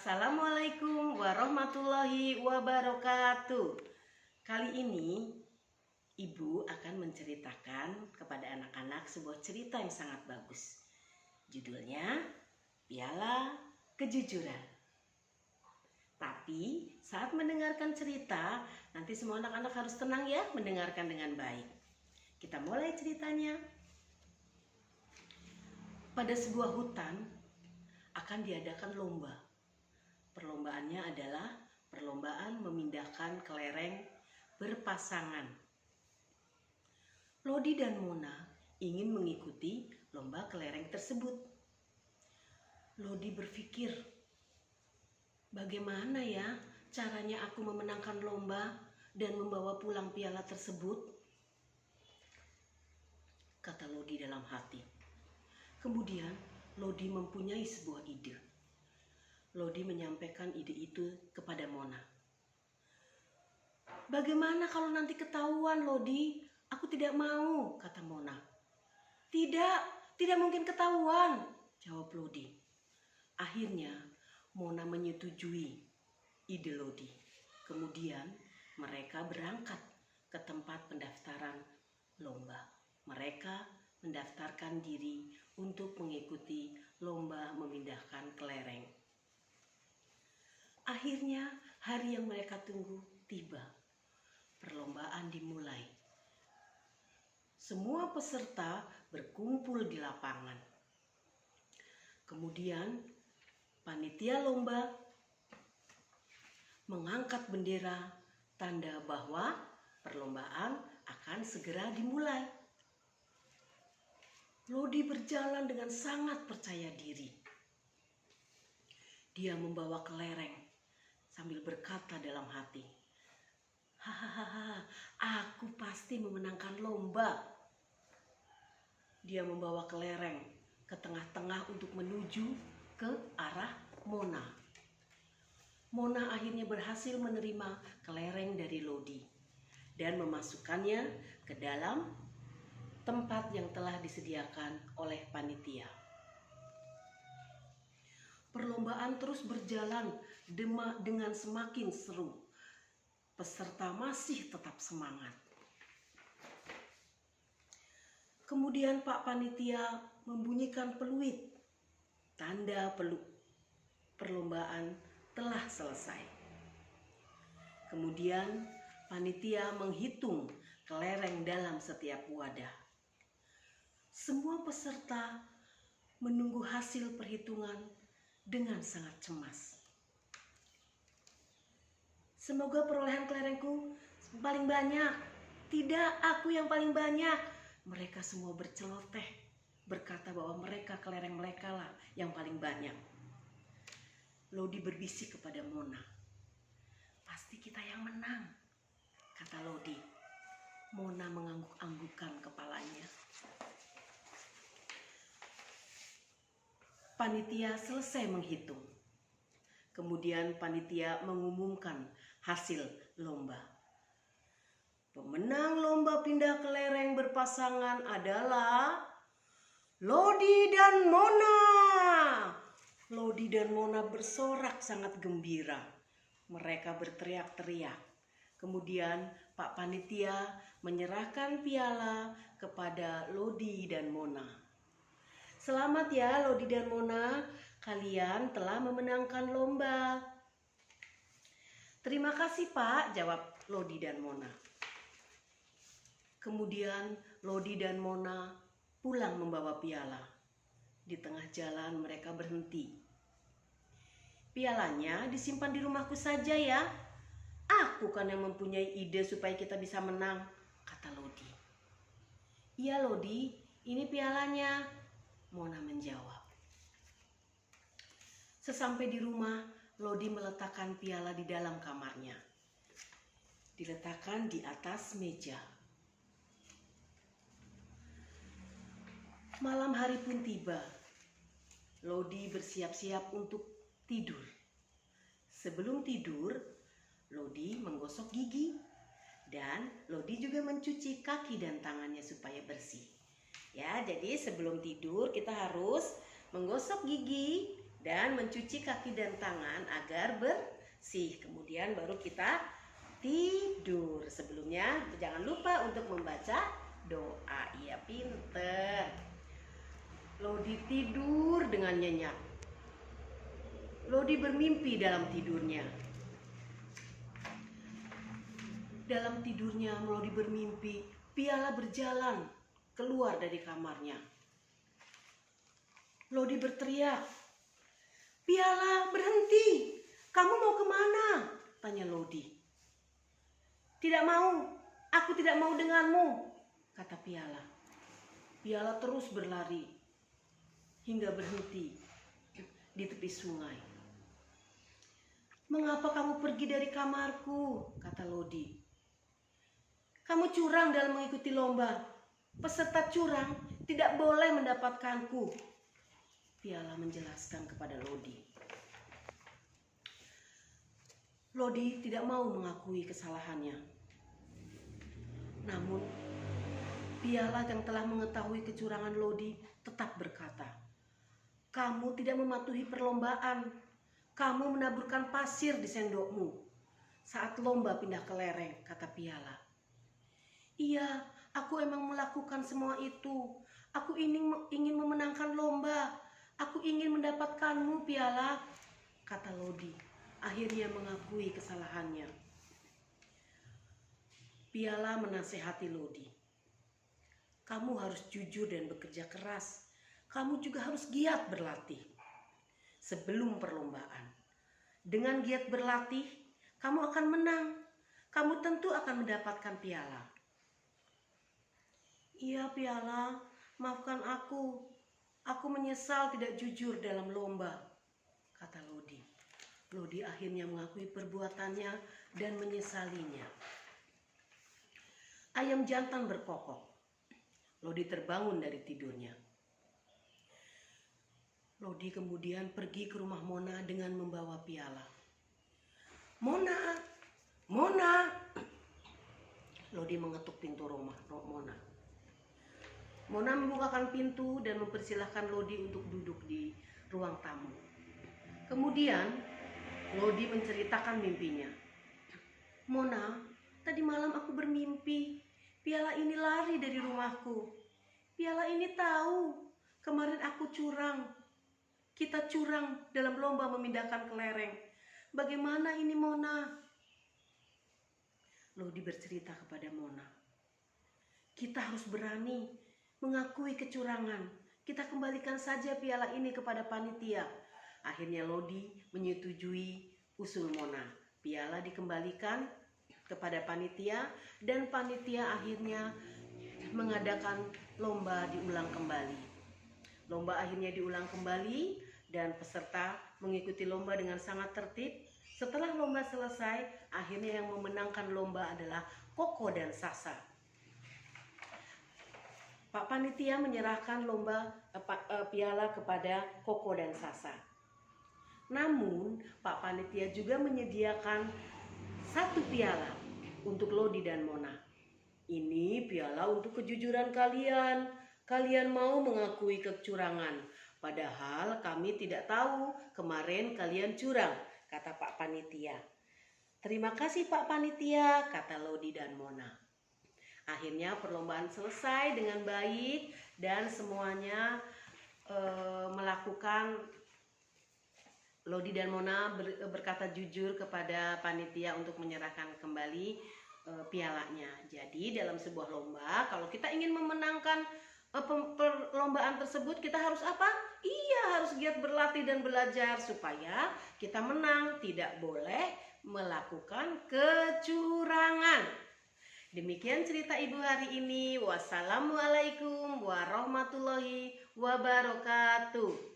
Assalamualaikum warahmatullahi wabarakatuh. Kali ini Ibu akan menceritakan kepada anak-anak sebuah cerita yang sangat bagus. Judulnya Piala Kejujuran. Tapi saat mendengarkan cerita, nanti semua anak-anak harus tenang ya, mendengarkan dengan baik. Kita mulai ceritanya. Pada sebuah hutan akan diadakan lomba. Perlombaannya adalah perlombaan memindahkan kelereng berpasangan. Lodi dan Mona ingin mengikuti lomba kelereng tersebut. Lodi berpikir, bagaimana ya caranya aku memenangkan lomba dan membawa pulang piala tersebut? Kata Lodi dalam hati. Kemudian Lodi mempunyai sebuah ide. Lodi menyampaikan ide itu kepada Mona. Bagaimana kalau nanti ketahuan, Lodi? Aku tidak mau, kata Mona. Tidak mungkin ketahuan, jawab Lodi. Akhirnya Mona menyetujui ide Lodi. Kemudian mereka berangkat ke tempat pendaftaran lomba. Mereka mendaftarkan diri untuk mengikuti lomba memindahkan kelereng. Akhirnya hari yang mereka tunggu tiba. Perlombaan dimulai. Semua peserta berkumpul di lapangan. Kemudian panitia lomba mengangkat bendera tanda bahwa perlombaan akan segera dimulai. Lodi berjalan dengan sangat percaya diri. Dia membawa kelereng sambil berkata dalam hati, hahaha, aku pasti memenangkan lomba. Dia membawa kelereng ke tengah-tengah untuk menuju ke arah Mona. Mona akhirnya berhasil menerima kelereng dari Lodi dan memasukkannya ke dalam tempat yang telah disediakan oleh panitia. Perlombaan terus berjalan dengan semakin seru. Peserta masih tetap semangat. Kemudian Pak Panitia membunyikan peluit. Tanda perlombaan telah selesai. Kemudian panitia menghitung kelereng dalam setiap wadah. Semua peserta menunggu hasil perhitungan dengan sangat cemas. Semoga perolehan kelerengku paling banyak. Tidak, aku yang paling banyak. Mereka semua berceloteh, berkata bahwa kelereng mereka lah yang paling banyak. Lodi berbisik kepada Mona. Pasti kita yang menang, kata Lodi. Mona mengangguk-anggukkan kepalanya. Panitia selesai menghitung. Kemudian panitia mengumumkan hasil lomba. Pemenang lomba pindah kelereng berpasangan adalah Lodi dan Mona. Lodi dan Mona bersorak sangat gembira. Mereka berteriak-teriak. Kemudian Pak Panitia menyerahkan piala kepada Lodi dan Mona. Selamat ya Lodi dan Mona, kalian telah memenangkan lomba. Terima kasih Pak, jawab Lodi dan Mona. Kemudian Lodi dan Mona pulang membawa piala. Di tengah jalan mereka berhenti. Pialanya disimpan di rumahku saja ya. Aku kan yang mempunyai ide supaya kita bisa menang, kata Lodi. Iya Lodi, ini pialanya, Mona menjawab. Sesampai di rumah, Lodi meletakkan piala di dalam kamarnya. Diletakkan di atas meja. Malam hari pun tiba. Lodi bersiap-siap untuk tidur. Sebelum tidur, Lodi menggosok gigi. Dan Lodi juga mencuci kaki dan tangannya supaya bersih. Ya, jadi sebelum tidur kita harus menggosok gigi, dan mencuci kaki dan tangan agar bersih. Kemudian baru kita tidur. Sebelumnya jangan lupa untuk membaca doa. Iya, pinter. Lodi tidur dengan nyenyak. Lodi bermimpi dalam tidurnya. Dalam tidurnya Lodi bermimpi Piala berjalan keluar dari kamarnya. Lodi berteriak, "Piala, berhenti! Kamu mau kemana?" tanya Lodi. "Tidak mau, aku tidak mau denganmu," kata Piala. Piala terus berlari hingga berhenti di tepi sungai. "Mengapa kamu pergi dari kamarku?" kata Lodi. "Kamu curang dalam mengikuti lomba. Peserta curang tidak boleh mendapatkanku," Piala menjelaskan kepada Lodi. Lodi tidak mau mengakui kesalahannya. Namun, Piala yang telah mengetahui kecurangan Lodi tetap berkata, "Kamu tidak mematuhi perlombaan. Kamu menaburkan pasir di sendokmu saat lomba pindah ke lereng," kata Piala. "Iya, aku emang melakukan semua itu. Aku ingin memenangkan lomba. Aku ingin mendapatkanmu, Piala," kata Lodi, akhirnya mengakui kesalahannya. Piala menasehati Lodi, "Kamu harus jujur dan bekerja keras. Kamu juga harus giat berlatih sebelum perlombaan. Dengan giat berlatih, kamu akan menang. Kamu tentu akan mendapatkan piala." "Iya, Piala, maafkan aku. Aku menyesal tidak jujur dalam lomba," kata Lodi. Lodi akhirnya mengakui perbuatannya dan menyesalinya. Ayam jantan berkokok. Lodi terbangun dari tidurnya. Lodi kemudian pergi ke rumah Mona dengan membawa piala. "Mona, Mona!" Lodi mengetuk pintu rumah Mona. Mona membukakan pintu dan mempersilahkan Lodi untuk duduk di ruang tamu. Kemudian Lodi menceritakan mimpinya. "Mona, tadi malam aku bermimpi piala ini lari dari rumahku. Piala ini tahu kemarin aku curang. Kita curang dalam lomba memindahkan kelereng. Bagaimana ini, Mona?" Lodi bercerita kepada Mona, "Kita harus berani mengakui kecurangan. Kita kembalikan saja piala ini kepada panitia." Akhirnya Lodi menyetujui usul Mona. Piala dikembalikan kepada panitia dan panitia akhirnya mengadakan lomba diulang kembali. Lomba akhirnya diulang kembali dan peserta mengikuti lomba dengan sangat tertib. Setelah lomba selesai, akhirnya yang memenangkan lomba adalah Koko dan Sasa. Pak Panitia menyerahkan piala kepada Koko dan Sasa. Namun, Pak Panitia juga menyediakan satu piala untuk Lodi dan Mona. "Ini piala untuk kejujuran kalian. Kalian mau mengakui kecurangan. Padahal kami tidak tahu kemarin kalian curang," kata Pak Panitia. "Terima kasih Pak Panitia," kata Lodi dan Mona. Akhirnya perlombaan selesai dengan baik dan semuanya melakukan. Lodi dan Mona berkata jujur kepada panitia untuk menyerahkan kembali pialanya. Jadi dalam sebuah lomba, kalau kita ingin memenangkan perlombaan tersebut, kita harus apa? Iya, harus giat berlatih dan belajar supaya kita menang. Tidak boleh melakukan kecurangan. Demikian cerita Ibu hari ini. Wassalamualaikum warahmatullahi wabarakatuh.